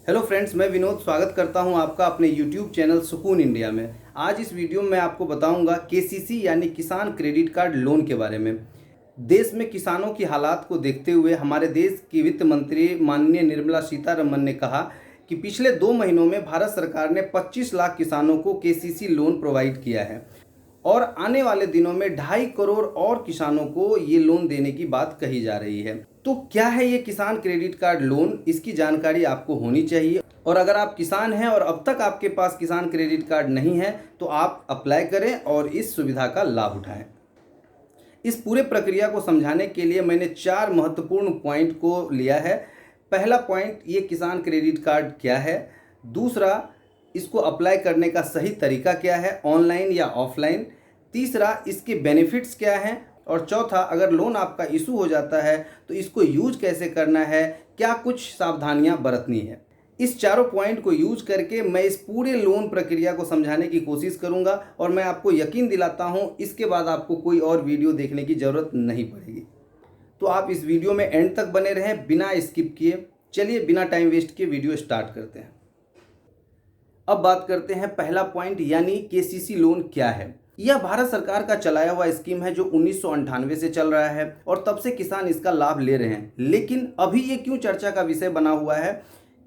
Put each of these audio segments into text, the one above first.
Hello friends, मैं विनोद स्वागत करता हूं आपका अपने यूट्यूब चैनल सुकून इंडिया में। आज इस वीडियो में आपको बताऊंगा केसीसी यानी किसान क्रेडिट कार्ड लोन के बारे में। देश में किसानों की हालात को देखते हुए हमारे देश की वित्त मंत्री माननीय निर्मला सीतारमण ने कहा कि पिछले 2 महीनों में भारत सरकार ने 25 लाख किसानों को केसीसी लोन प्रोवाइड किया है और आने वाले दिनों में 2.5 करोड़ और किसानों को ये लोन देने की बात कही जा रही है। तो क्या है ये किसान क्रेडिट कार्ड लोन, इसकी जानकारी आपको होनी चाहिए। और अगर आप किसान हैं और अब तक आपके पास किसान क्रेडिट कार्ड नहीं है तो आप अप्लाई करें और इस सुविधा का लाभ उठाएं। इस पूरे प्रक्रिया को समझाने के लिए मैंने 4 महत्वपूर्ण पॉइंट को लिया है। पहला पॉइंट, ये किसान क्रेडिट कार्ड क्या है। दूसरा, इसको अप्लाई करने का सही तरीका क्या है, ऑनलाइन या ऑफलाइन। तीसरा, इसके बेनिफिट्स क्या हैं। और चौथा, अगर लोन आपका इशू हो जाता है तो इसको यूज कैसे करना है, क्या कुछ सावधानियां बरतनी है। इस चारों पॉइंट को यूज करके मैं इस पूरे लोन प्रक्रिया को समझाने की कोशिश करूंगा और मैं आपको यकीन दिलाता हूं इसके बाद आपको कोई और वीडियो देखने की ज़रूरत नहीं पड़ेगी। तो आप इस वीडियो में एंड तक बने रहें बिना स्किप किए। चलिए बिना टाइम वेस्ट किए वीडियो स्टार्ट करते हैं। अब बात करते हैं पहला पॉइंट यानी केसीसी लोन क्या है। यह भारत सरकार का चलाया हुआ स्कीम है जो 1998 से चल रहा है और तब से किसान इसका लाभ ले रहे हैं। लेकिन अभी ये क्यों चर्चा का विषय बना हुआ है,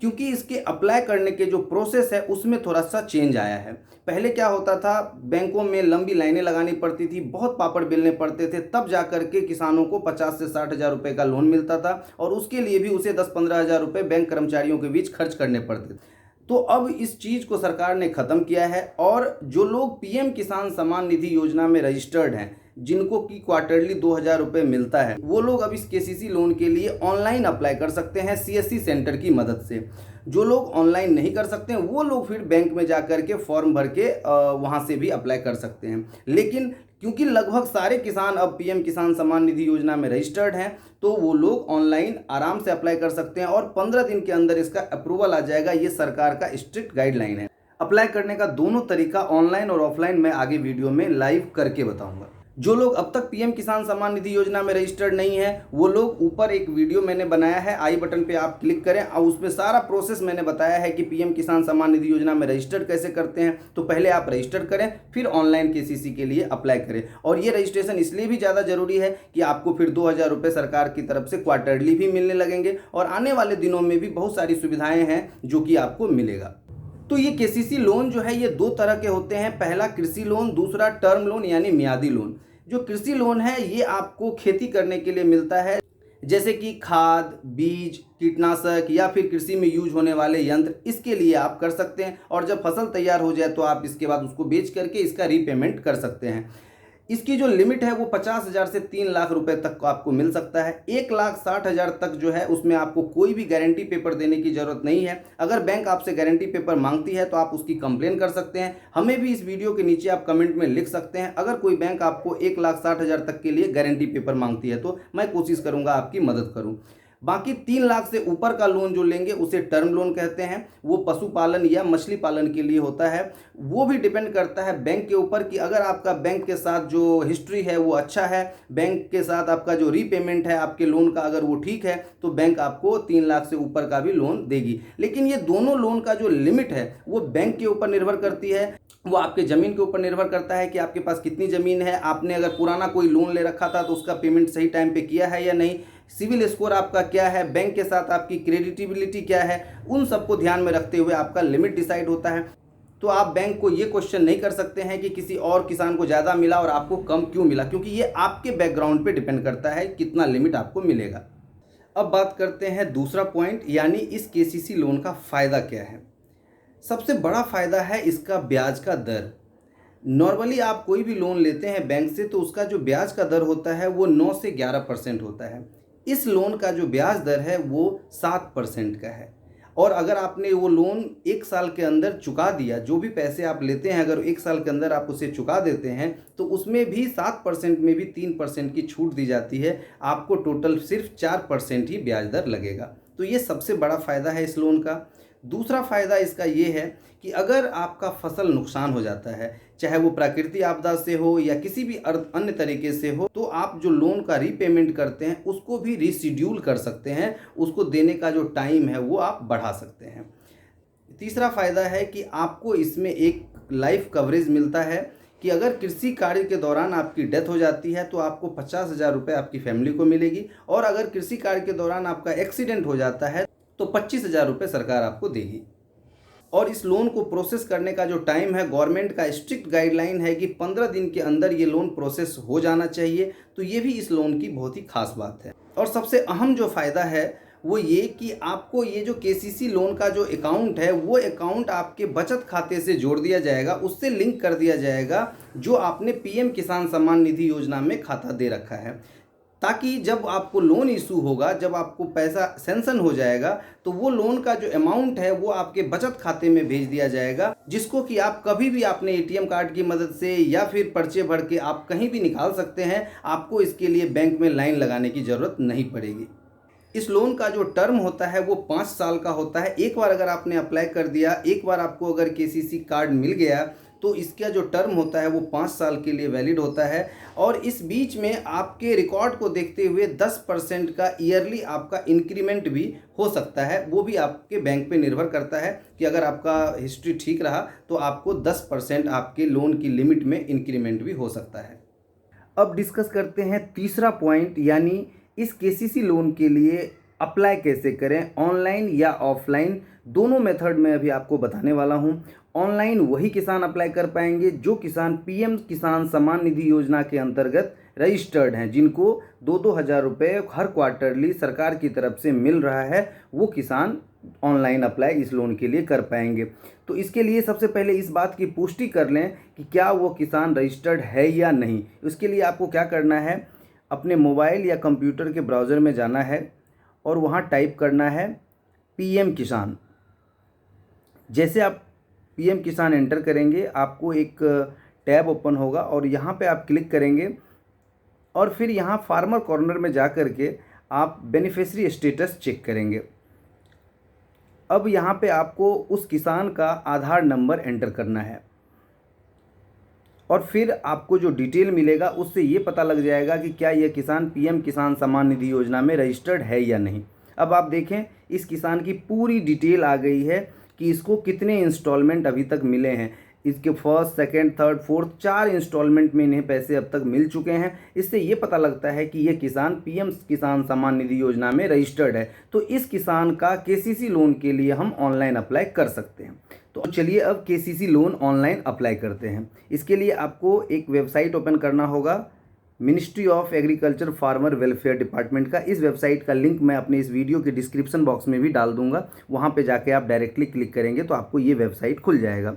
क्योंकि इसके अप्लाई करने के जो प्रोसेस है उसमें थोड़ा सा चेंज आया है। पहले क्या होता था, बैंकों में लंबी लाइनें लगानी पड़ती थी, बहुत पापड़ बेलने पड़ते थे, तब जा करके किसानों को 50 से 60 हज़ार रुपये का लोन मिलता था और उसके लिए भी उसे 10-15 हज़ार रुपये बैंक कर्मचारियों के बीच खर्च करने पड़ते थे। तो अब इस चीज़ को सरकार ने ख़त्म किया है और जो लोग पीएम किसान सम्मान निधि योजना में रजिस्टर्ड हैं, जिनको कि क्वार्टरली 2,000 रुपये मिलता है, वो लोग अब इस केसीसी लोन के लिए ऑनलाइन अप्लाई कर सकते हैं सीएससी सेंटर की मदद से। जो लोग ऑनलाइन नहीं कर सकते हैं वो लोग फिर बैंक में जा कर के फॉर्म भर के वहाँ से भी अप्लाई कर सकते हैं। लेकिन क्योंकि लगभग सारे किसान अब पीएम किसान सम्मान निधि योजना में रजिस्टर्ड हैं तो वो लोग ऑनलाइन आराम से अप्लाई कर सकते हैं और 15 दिन के अंदर इसका अप्रूवल आ जाएगा। ये सरकार का स्ट्रिक्ट गाइडलाइन है। अप्लाई करने का दोनों तरीका ऑनलाइन और ऑफलाइन मैं आगे वीडियो में लाइव करके बताऊंगा। जो लोग अब तक पीएम किसान सम्मान निधि योजना में रजिस्टर्ड नहीं है वो लोग, ऊपर एक वीडियो मैंने बनाया है, आई बटन पे आप क्लिक करें और उसमें सारा प्रोसेस मैंने बताया है कि पीएम किसान सम्मान निधि योजना में रजिस्टर्ड कैसे करते हैं। तो पहले आप रजिस्टर करें, फिर ऑनलाइन केसीसी के लिए अप्लाई करें। और ये रजिस्ट्रेशन इसलिए भी ज़्यादा जरूरी है कि आपको फिर 2,000 रुपये सरकार की तरफ से क्वार्टरली भी मिलने लगेंगे और आने वाले दिनों में भी बहुत सारी सुविधाएँ हैं जो कि आपको मिलेगा। तो ये केसीसी लोन जो है ये 2 तरह के होते हैं। पहला कृषि लोन, दूसरा टर्म लोन यानी मियादी लोन। जो कृषि लोन है ये आपको खेती करने के लिए मिलता है, जैसे कि खाद, बीज, कीटनाशक या फिर कृषि में यूज होने वाले यंत्र, इसके लिए आप कर सकते हैं। और जब फसल तैयार हो जाए तो आप इसके बाद उसको बेच करके इसका रीपेमेंट कर सकते हैं। इसकी जो लिमिट है वो 50,000 से 3 लाख रुपए तक आपको मिल सकता है। 1,60,000 तक जो है उसमें आपको कोई भी गारंटी पेपर देने की जरूरत नहीं है। अगर बैंक आपसे गारंटी पेपर मांगती है तो आप उसकी कंप्लेन कर सकते हैं। हमें भी इस वीडियो के नीचे आप कमेंट में लिख सकते हैं अगर कोई बैंक आपको 1,60,000 तक के लिए गारंटी पेपर मांगती है तो मैं कोशिश करूंगा आपकी मदद करूं। बाकी 3 लाख से ऊपर का लोन जो लेंगे उसे टर्म लोन कहते हैं। वो पशुपालन या मछली पालन के लिए होता है। वो भी डिपेंड करता है बैंक के ऊपर कि अगर आपका बैंक के साथ जो हिस्ट्री है वो अच्छा है, बैंक के साथ आपका जो रीपेमेंट है आपके लोन का अगर वो ठीक है तो बैंक आपको 3 लाख से ऊपर का भी लोन देगी। लेकिन ये दोनों लोन का जो लिमिट है वो बैंक के ऊपर निर्भर करती है, वो आपके ज़मीन के ऊपर निर्भर करता है कि आपके पास कितनी ज़मीन है, आपने अगर पुराना कोई लोन ले रखा था तो उसका पेमेंट सही टाइम पे किया है या नहीं, सिविल स्कोर आपका क्या है, बैंक के साथ आपकी क्रेडिटेबिलिटी क्या है, उन सबको ध्यान में रखते हुए आपका लिमिट डिसाइड होता है। तो आप बैंक को ये क्वेश्चन नहीं कर सकते हैं कि किसी और किसान को ज़्यादा मिला और आपको कम क्यों मिला, क्योंकि ये आपके बैकग्राउंड पे डिपेंड करता है कितना लिमिट आपको मिलेगा। अब बात करते हैं दूसरा पॉइंट यानी इस केसीसी लोन का फ़ायदा क्या है। सबसे बड़ा फ़ायदा है इसका ब्याज का दर। नॉर्मली आप कोई भी लोन लेते हैं बैंक से तो उसका जो ब्याज का दर होता है वो 9 से 11% होता है। इस लोन का जो ब्याज दर है वो 7% का है। और अगर आपने वो लोन 1 साल के अंदर चुका दिया, जो भी पैसे आप लेते हैं अगर 1 साल के अंदर आप उसे चुका देते हैं तो उसमें भी 7% में भी 3% की छूट दी जाती है। आपको टोटल सिर्फ 4% ही ब्याज दर लगेगा। तो ये सबसे बड़ा फ़ायदा है इस लोन का। दूसरा फ़ायदा इसका ये है कि अगर आपका फसल नुकसान हो जाता है, चाहे वो प्राकृतिक आपदा से हो या किसी भी अन्य तरीके से हो, तो आप जो लोन का रीपेमेंट करते हैं उसको भी रीशेड्यूल कर सकते हैं, उसको देने का जो टाइम है वो आप बढ़ा सकते हैं। तीसरा फ़ायदा है कि आपको इसमें एक लाइफ कवरेज मिलता है कि अगर कृषि कार्य के दौरान आपकी डेथ हो जाती है तो आपको 50,000 रुपये आपकी फैमिली को मिलेगी, और अगर कृषि कार्य के दौरान आपका एक्सीडेंट हो जाता है तो 25,000 रुपये सरकार आपको देगी। और इस लोन को प्रोसेस करने का जो टाइम है, गवर्नमेंट का स्ट्रिक्ट गाइडलाइन है कि 15 दिन के अंदर ये लोन प्रोसेस हो जाना चाहिए। तो ये भी इस लोन की बहुत ही खास बात है। और सबसे अहम जो फ़ायदा है वो ये कि आपको ये जो केसीसी लोन का जो अकाउंट है वो अकाउंट आपके बचत खाते से जोड़ दिया जाएगा, उससे लिंक कर दिया जाएगा जो आपने पीएम किसान सम्मान निधि योजना में खाता दे रखा है, ताकि जब आपको लोन इशू होगा, जब आपको पैसा सैंक्शन हो जाएगा, तो वो लोन का जो अमाउंट है वो आपके बचत खाते में भेज दिया जाएगा, जिसको कि आप कभी भी अपने एटीएम कार्ड की मदद से या फिर पर्चे भर के आप कहीं भी निकाल सकते हैं। आपको इसके लिए बैंक में लाइन लगाने की ज़रूरत नहीं पड़ेगी। इस लोन का जो टर्म होता है वो 5 साल का होता है। एक बार अगर आपने अप्लाई कर दिया, एक बार आपको अगर केसीसी कार्ड मिल गया, तो इसका जो टर्म होता है वो 5 साल के लिए वैलिड होता है। और इस बीच में आपके रिकॉर्ड को देखते हुए 10% का ईयरली आपका इंक्रीमेंट भी हो सकता है। वो भी आपके बैंक पे निर्भर करता है कि अगर आपका हिस्ट्री ठीक रहा तो आपको 10% आपके लोन की लिमिट में इंक्रीमेंट भी हो सकता है। अब डिस्कस करते हैं तीसरा पॉइंट, यानी इस केसीसी लोन के लिए अप्लाई कैसे करें, ऑनलाइन या ऑफलाइन। दोनों मेथड में अभी आपको बताने वाला हूं। ऑनलाइन वही किसान अप्लाई कर पाएंगे जो किसान पीएम किसान सम्मान निधि योजना के अंतर्गत रजिस्टर्ड हैं, जिनको 2-2 हज़ार रुपये हर क्वार्टरली सरकार की तरफ से मिल रहा है। वो किसान ऑनलाइन अप्लाई इस लोन के लिए कर पाएंगे। तो इसके लिए सबसे पहले इस बात की पुष्टि कर लें कि क्या वो किसान रजिस्टर्ड है या नहीं। उसके लिए आपको क्या करना है, अपने मोबाइल या कंप्यूटर के ब्राउज़र में जाना है और वहाँ टाइप करना है पीएम किसान। जैसे आप पीएम किसान एंटर करेंगे, आपको एक टैब ओपन होगा और यहाँ पे आप क्लिक करेंगे और फिर यहाँ फार्मर कॉर्नर में जा कर के आप बेनिफिशियरी स्टेटस चेक करेंगे। अब यहाँ पे आपको उस किसान का आधार नंबर एंटर करना है और फिर आपको जो डिटेल मिलेगा उससे ये पता लग जाएगा कि क्या यह किसान पीएम किसान सम्मान निधि योजना में रजिस्टर्ड है या नहीं। अब आप देखें, इस किसान की पूरी डिटेल आ गई है कि इसको कितने इंस्टॉलमेंट अभी तक मिले हैं। इसके first, second, third, fourth 4 instalment में इन्हें पैसे अब तक मिल चुके हैं। इससे ये पता लगता है कि ये किसान पीएम किसान सम्मान निधि योजना में रजिस्टर्ड है। तो इस किसान का केसीसी लोन के लिए हम ऑनलाइन अप्लाई कर सकते हैं। तो चलिए अब केसीसी लोन ऑनलाइन अप्लाई करते हैं। इसके लिए आपको एक वेबसाइट ओपन करना होगा, ministry of agriculture farmer welfare department का। इस वेबसाइट का लिंक मैं अपने इस वीडियो के डिस्क्रिप्शन बॉक्स में भी डाल दूंगा। वहाँ पे जाके आप डायरेक्टली क्लिक करेंगे तो आपको ये वेबसाइट खुल जाएगा।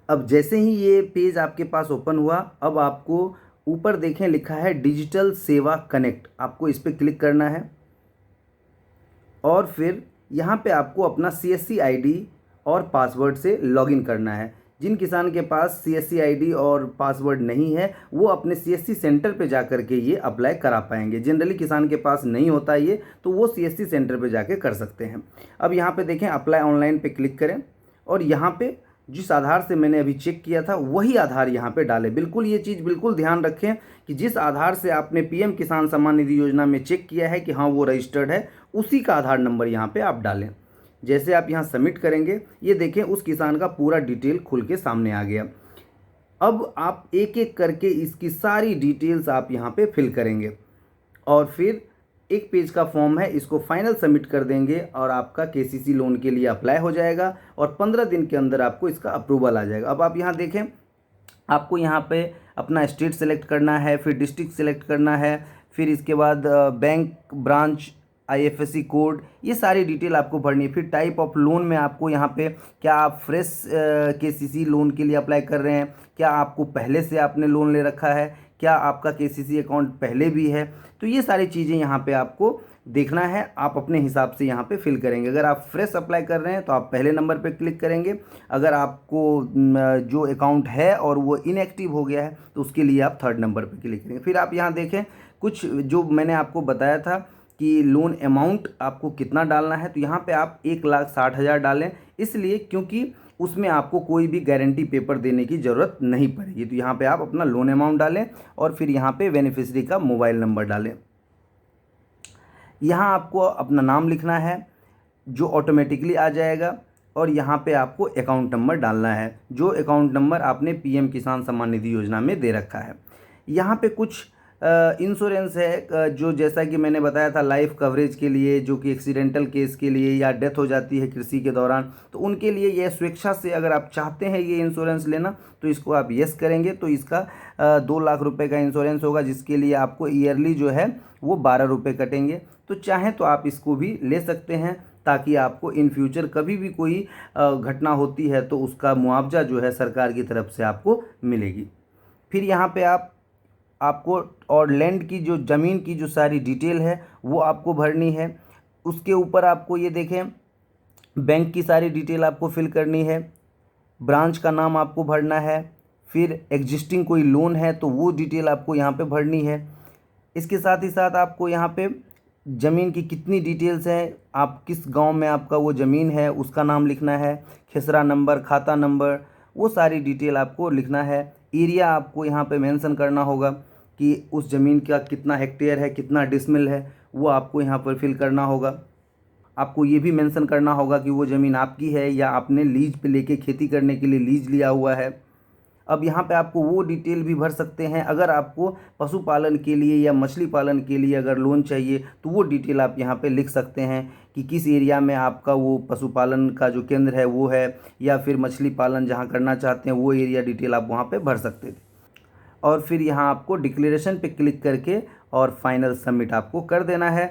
अब जैसे ही ये पेज आपके पास ओपन हुआ, अब आपको ऊपर देखें लिखा है डिजिटल सेवा कनेक्ट, आपको इस पर क्लिक करना है और फिर यहाँ पे आपको अपना CSC ID और पासवर्ड से लॉगिन करना है। जिन किसान के पास CSC ID और पासवर्ड नहीं है वो अपने CSC सेंटर पे जा कर के ये अप्लाई करा पाएंगे। जनरली किसान के पास नहीं होता ये, तो वो CSC सेंटर पे जाके कर सकते हैं। अब यहाँ पे देखें अप्लाई ऑनलाइन पे क्लिक करें और यहाँ पे जिस आधार से मैंने अभी चेक किया था वही आधार यहाँ पे डालें। बिल्कुल ये चीज़ बिल्कुल ध्यान रखें कि जिस आधार से आपने पीएम किसान सम्मान निधि योजना में चेक किया है कि हाँ वो रजिस्टर्ड है, उसी का आधार नंबर यहाँ पे आप डालें। जैसे आप यहाँ सबमिट करेंगे, ये देखें उस किसान का पूरा डिटेल खुल के सामने आ गया। अब आप एक एक करके इसकी सारी डिटेल्स आप यहाँ पे फिल करेंगे और फिर एक पेज का फॉर्म है, इसको फाइनल सबमिट कर देंगे और आपका केसीसी लोन के लिए अप्लाई हो जाएगा और 15 दिन के अंदर आपको इसका अप्रूवल आ जाएगा। अब आप यहाँ देखें, आपको यहाँ पे अपना स्टेट सेलेक्ट करना है, फिर डिस्ट्रिक्ट सेलेक्ट करना है, फिर इसके बाद बैंक, ब्रांच, IFSC कोड, ये सारी डिटेल आपको भरनी है। फिर टाइप ऑफ लोन में आपको यहाँ पे क्या आप फ्रेश केसीसी लोन के लिए अप्लाई कर रहे हैं, क्या आपको पहले से आपने लोन ले रखा है, क्या आपका केसीसी अकाउंट पहले भी है। तो ये सारी चीज़ें यहाँ पे आपको देखना है, आप अपने हिसाब से यहाँ पे फिल करेंगे। अगर आप फ्रेश अप्लाई कर रहे हैं तो आप पहले नंबर पे क्लिक करेंगे। अगर आपको जो अकाउंट है और वो इनएक्टिव हो गया है तो उसके लिए आप 3rd नंबर पे क्लिक करेंगे। फिर आप यहाँ देखें कुछ जो मैंने आपको बताया था कि लोन अमाउंट आपको कितना डालना है, तो यहाँ पे आप 1,60,000 डालें, इसलिए क्योंकि उसमें आपको कोई भी गारंटी पेपर देने की ज़रूरत नहीं पड़ेगी। तो यहाँ पे आप अपना लोन अमाउंट डालें और फिर यहाँ पे बेनिफिशियरी का मोबाइल नंबर डालें। यहाँ आपको अपना नाम लिखना है जो ऑटोमेटिकली आ जाएगा, और यहाँ पे आपको अकाउंट नंबर डालना है जो अकाउंट नंबर आपने पीएम किसान सम्मान निधि योजना में दे रखा है। यहाँ पे कुछ इंश्योरेंस है जो जैसा कि मैंने बताया था लाइफ कवरेज के लिए, जो कि एक्सीडेंटल केस के लिए या डेथ हो जाती है कृषि के दौरान, तो उनके लिए यह स्वेच्छा से अगर आप चाहते हैं ये इंश्योरेंस लेना तो इसको आप यस करेंगे। तो इसका 2 लाख रुपए का इंश्योरेंस होगा, जिसके लिए आपको ईयरली जो है वो 12 रुपये कटेंगे। तो चाहें तो आप इसको भी ले सकते हैं, ताकि आपको इन फ्यूचर कभी भी कोई घटना होती है तो उसका मुआवजा जो है सरकार की तरफ से आपको मिलेगी। फिर यहाँ पे आपको और लैंड की जो ज़मीन की जो सारी डिटेल है वो आपको भरनी है। उसके ऊपर आपको ये देखें बैंक की सारी डिटेल आपको फिल करनी है, ब्रांच का नाम आपको भरना है, फिर एग्जिस्टिंग कोई लोन है तो वो डिटेल आपको यहाँ पे भरनी है। इसके साथ ही साथ आपको यहाँ पे ज़मीन की कितनी डिटेल्स हैं, आप किस गांव में आपका वो ज़मीन है उसका नाम लिखना है, खेसरा नंबर, खाता नंबर, वो सारी डिटेल आपको लिखना है। एरिया आपको यहाँ पे मेंशन करना होगा कि उस ज़मीन का कितना हेक्टेयर है, कितना डिसमिल है, वो आपको यहाँ पर फिल करना होगा। आपको ये भी मेंशन करना होगा कि वो ज़मीन आपकी है या आपने लीज पे लेके खेती करने के लिए लीज लिया हुआ है। अब यहाँ पे आपको वो डिटेल भी भर सकते हैं। अगर आपको पशुपालन के लिए या मछली पालन के लिए अगर लोन चाहिए तो वो डिटेल आप यहाँ पे लिख सकते हैं कि किस एरिया में आपका वो पशुपालन का जो केंद्र है वो है, या फिर मछली पालन जहाँ करना चाहते हैं वो एरिया डिटेल आप वहाँ पे भर सकते थे। और फिर यहाँ आपको डिक्लेरेशन पे क्लिक करके और फाइनल सबमिट आपको कर देना है।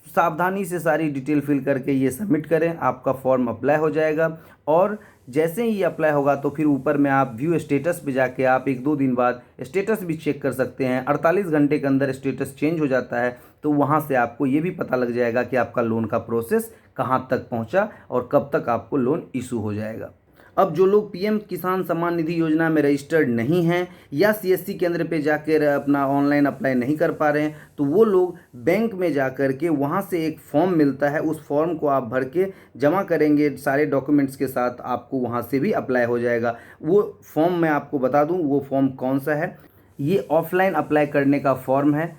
सावधानी से सारी डिटेल फिल करके ये सबमिट करें, आपका फॉर्म अप्लाई हो जाएगा। और जैसे ही ये अप्लाई होगा तो फिर ऊपर में आप व्यू स्टेटस पे जाके आप 1-2 दिन बाद स्टेटस भी चेक कर सकते हैं। 48 घंटे के अंदर स्टेटस चेंज हो जाता है, तो वहाँ से आपको ये भी पता लग जाएगा कि आपका लोन का प्रोसेस कहाँ तक पहुँचा और कब तक आपको लोन इशू हो जाएगा। अब जो लोग पीएम किसान सम्मान निधि योजना में रजिस्टर्ड नहीं हैं या सीएससी केंद्र पे जाकर अपना ऑनलाइन अप्लाई नहीं कर पा रहे हैं, तो वो लोग बैंक में जाकर के वहाँ से एक फॉर्म मिलता है, उस फॉर्म को आप भर के जमा करेंगे सारे डॉक्यूमेंट्स के साथ, आपको वहाँ से भी अप्लाई हो जाएगा। वो फॉर्म मैं आपको बता दूँ वो फॉर्म कौन सा है। ये ऑफलाइन अप्लाई करने का फॉर्म है।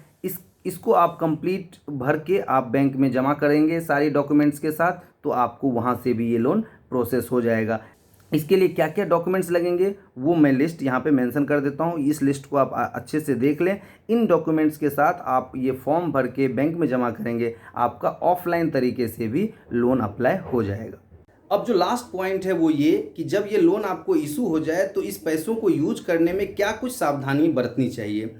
इसको आप कंप्लीट भर के आप बैंक में जमा करेंगे सारे डॉक्यूमेंट्स के साथ, तो आपको वहाँ से भी ये लोन प्रोसेस हो जाएगा। इसके लिए क्या क्या डॉक्यूमेंट्स लगेंगे वो मैं लिस्ट यहाँ पे मेंशन कर देता हूँ। इस लिस्ट को आप अच्छे से देख लें। इन डॉक्यूमेंट्स के साथ आप ये फॉर्म भर के बैंक में जमा करेंगे, आपका ऑफलाइन तरीके से भी लोन अप्लाई हो जाएगा। अब जो लास्ट पॉइंट है वो ये कि जब ये लोन आपको इशू हो जाए तो इस पैसों को यूज करने में क्या कुछ सावधानी बरतनी चाहिए।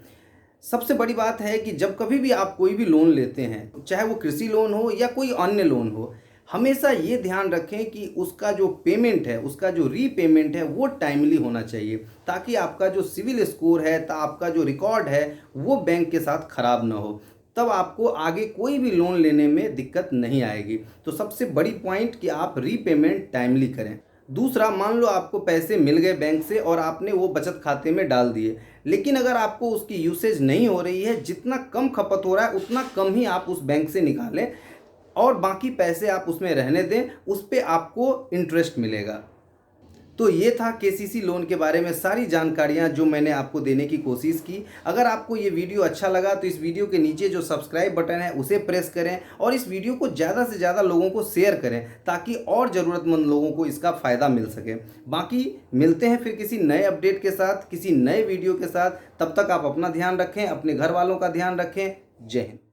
सबसे बड़ी बात है कि जब कभी भी आप कोई भी लोन लेते हैं, चाहे वो कृषि लोन हो या कोई अन्य लोन हो, हमेशा ये ध्यान रखें कि उसका जो पेमेंट है, उसका जो रीपेमेंट है वो टाइमली होना चाहिए, ताकि आपका जो सिविल स्कोर है, आपका जो रिकॉर्ड है वो बैंक के साथ ख़राब ना हो। तब आपको आगे कोई भी लोन लेने में दिक्कत नहीं आएगी। तो सबसे बड़ी पॉइंट कि आप रीपेमेंट टाइमली करें। दूसरा, मान लो आपको पैसे मिल गए बैंक से और आपने वो बचत खाते में डाल दिए, लेकिन अगर आपको उसकी यूसेज नहीं हो रही है, जितना कम खपत हो रहा है उतना कम ही आप उस बैंक से निकालें और बाकी पैसे आप उसमें रहने दें, उस पर आपको इंटरेस्ट मिलेगा। तो ये था केसीसी लोन के बारे में सारी जानकारियां जो मैंने आपको देने की कोशिश की। अगर आपको ये वीडियो अच्छा लगा तो इस वीडियो के नीचे जो सब्सक्राइब बटन है उसे प्रेस करें और इस वीडियो को ज़्यादा से ज़्यादा लोगों को शेयर करें, ताकि और ज़रूरतमंद लोगों को इसका फ़ायदा मिल सके। बाकी मिलते हैं फिर किसी नए अपडेट के साथ, किसी नए वीडियो के साथ। तब तक आप अपना ध्यान रखें, अपने घर वालों का ध्यान रखें। जय हिंद।